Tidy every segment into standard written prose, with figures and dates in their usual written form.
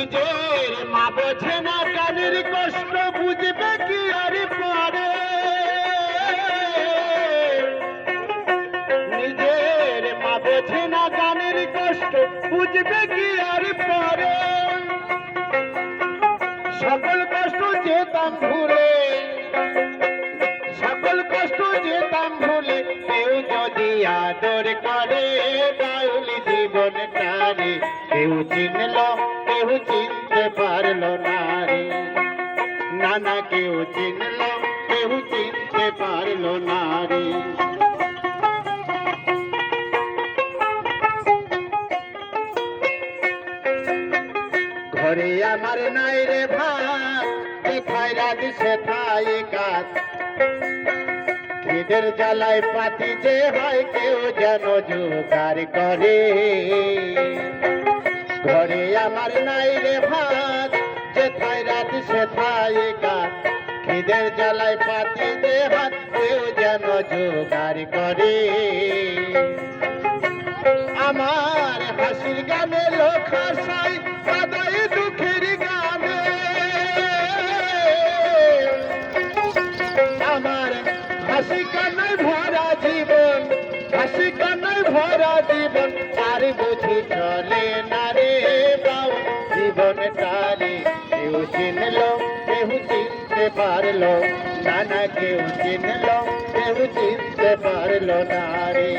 নিজের মা বোঝে না গানের কষ্ট বুঝবে কি আর পারে নিজের মা বোঝে না গানের কষ্ট বুঝবে কি আর পারে সকল কষ্ট যেতাম ভুলে সকল কষ্ট যেতাম ভুলে কেউ যদি আদর করে বাউলি জীবনটারে কেউ চিনল কেউ চিনতে পারলো না রে নানা কেউ চিনল কেউ চিনতে পারলো না রে ঘরে আমার নাই রে ভাত দেখায় রাত সে থাই গাছ খিদের জ্বালায় পাতি যে হয় কেউ যেন জোগাড় করে ঘরে আমার নাই রে ভাত যেথায় রাত সেথায় গাছ খিদের জ্বালায় পাতি যে হাত কেউ যেন জোগাড় করে আমার হাসির গানে লোক হাসাই কাদাই দুঃখের গানে আমার হাসি কান্নায় ভরা জীবন হাসি কান্নায় ভরা জীবন আর বুঝি চলে না রে বাউ জীবনটারে কেউ চিনলো কেউ চিনতে পারলো নানা কেউ চিনলো কেউ চিনতে পারলো না রে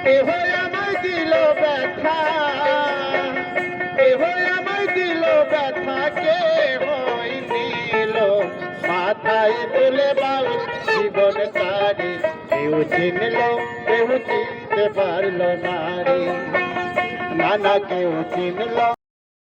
কেহ আমায় দিল ব্যথা কেহ আমায় দিল ব্যথা কে হই নিল মাথায় তুলে বাউ জীবনটারে কেউ চিনলো কেউ চিনতে পারলো না রে নানা কেউ চিনলো